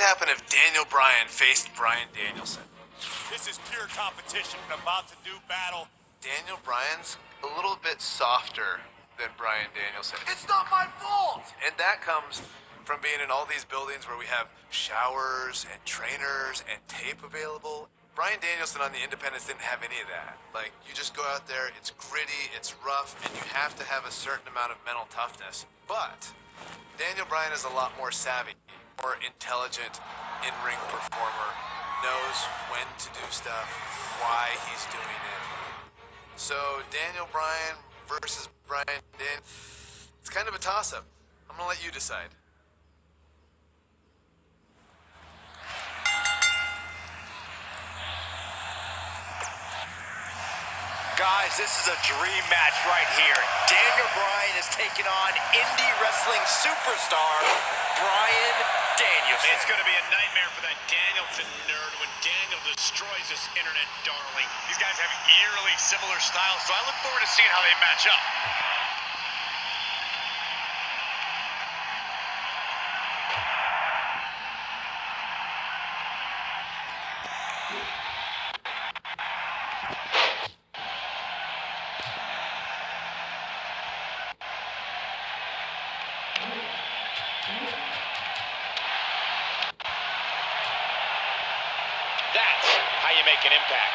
happen if Daniel Bryan faced Bryan Danielson? This is pure competition. I'm about to do battle. Daniel Bryan's a little bit softer than Bryan Danielson. It's not my fault! And that comes from being in all these buildings where we have showers and trainers and tape available. Bryan Danielson on the independents didn't have any of that. Like, you just go out there, it's gritty, it's rough, and you have to have a certain amount of mental toughness. But Daniel Bryan is a lot more savvy, more intelligent in-ring performer, knows when to do stuff, why he's doing it. So Daniel Bryan versus Bryan Danielson, it's kind of a toss-up. I'm gonna let you decide. Guys, this is a dream match right here. Daniel Bryan is taking on indie wrestling superstar Bryan Danielson. It's going to be a nightmare for that Danielson nerd when Daniel destroys this internet darling. These guys have eerily similar styles, so I look forward to seeing how they match up. That's how you make an impact.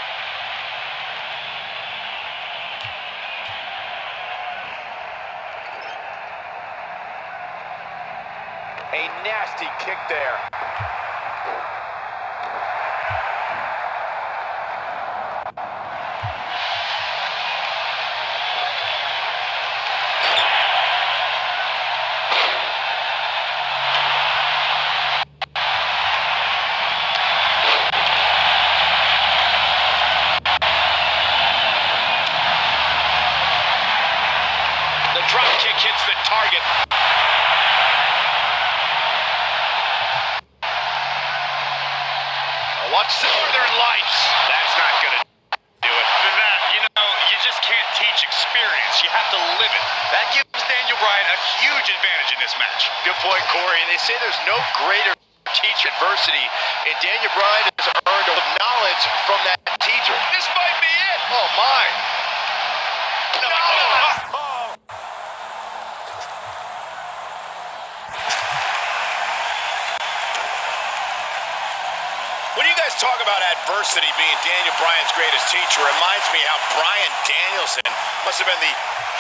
A nasty kick there. Drop kick hits the target. Watch Northern Lights. That's not going to do it. Other than that, you know, you just can't teach experience. You have to live it. That gives Daniel Bryan a huge advantage in this match. Good point, Corey. And they say there's no greater teach adversity, and Daniel Bryan has earned a lot of knowledge from that teacher. This might be it. Oh, my. When you guys talk about adversity being Daniel Bryan's greatest teacher, it reminds me how Bryan Danielson must have been the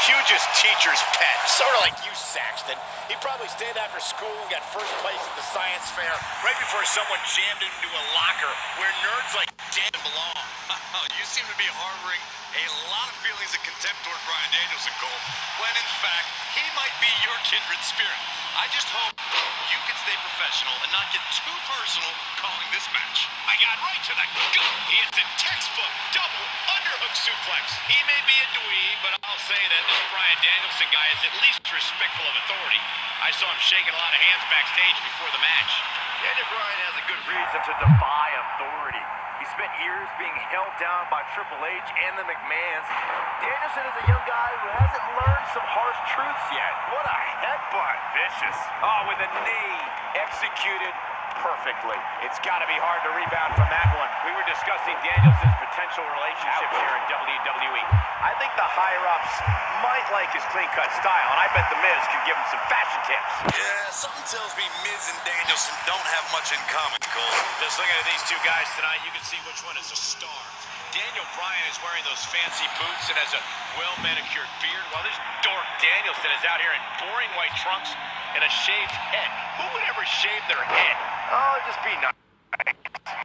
hugest teacher's pet. Sort of like you, Saxton. He probably stayed after school and got first place at the science fair Right before someone jammed into a locker where nerds like Dan belong. You seem to be harboring a lot of feelings of contempt toward Bryan Danielson, Cole, when in fact, he might be your kindred spirit. I just hope you can stay professional and not get too personal calling this match. I got right to the gut. He hits a textbook double underhook suplex. He may be a dweeb, but I'll say that this Bryan Danielson guy is at least respectful of authority. I saw him shaking a lot of hands backstage before the match. Daniel Bryan has a good reason to defy authority. He spent years being held down by Triple H and the McMahons. Danielson is a young guy who hasn't learned some harsh truths yet. What a headbutt. Vicious. Oh, with a knee executed perfectly. It's got to be hard to rebound from that one. We were discussing Danielson's potential relationship here in WWE. I think the higher-ups might like his clean-cut style, and I bet The Miz can give him some fashion tips. Yeah, something tells me Miz and Danielson don't have much in common, Cole. Just looking at these two guys tonight, you can see which one is a star. Daniel Bryan is wearing those fancy boots and has a well-manicured beard, while this dork Danielson is out here in boring white trunks and a shaved head. Who would ever shave their head? Oh, just be nice,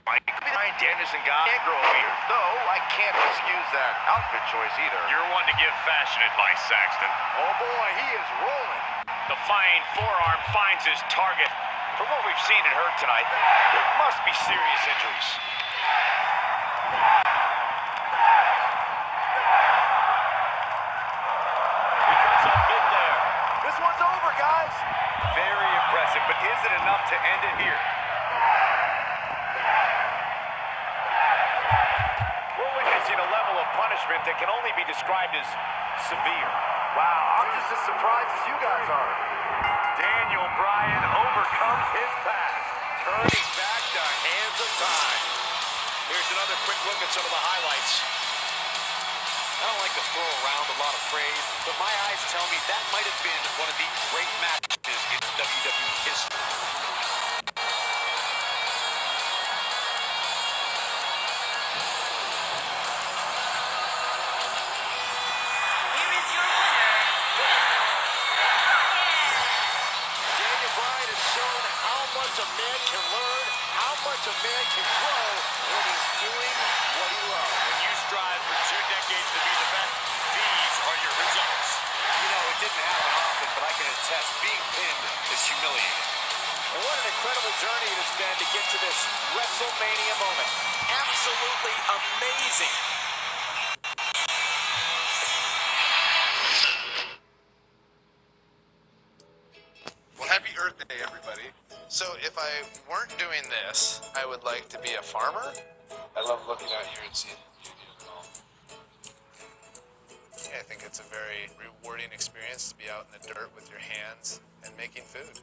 Mike. Bryan Danielson guy can't grow a beard, though I can't excuse that outfit choice either. You're one to give fashion advice, Saxton. Oh boy, he is rolling. The flying forearm finds his target. From what we've seen and heard tonight, there must be serious injuries. He comes up big there. This one's over, guys. Very impressive, but is it enough to end it here? We're witnessing a level of punishment that can only be described as severe. Wow, I'm just as surprised as you guys are. Daniel Bryan overcomes his past. turning back the hands of time. Here's another quick look at some of the highlights. I don't like to throw around a lot of praise, but my eyes tell me that might have been one of the great matches in WWE history. Here is your winner, Daniel Bryan has shown how much a man can learn, how much a man can grow when he's doing what he loves. When you strive for 2 decades to be the best, these are your results. You know, it didn't happen often, but I can attest being pinned is humiliating. And what an incredible journey it has been to get to this WrestleMania moment. Absolutely amazing. Well, happy Earth Day, everybody. So if I weren't doing this, I would like to be a farmer. I love looking out here and seeing the beauty of it all. Yeah, I think it's a very rewarding experience to be out in the dirt with your hands and making food.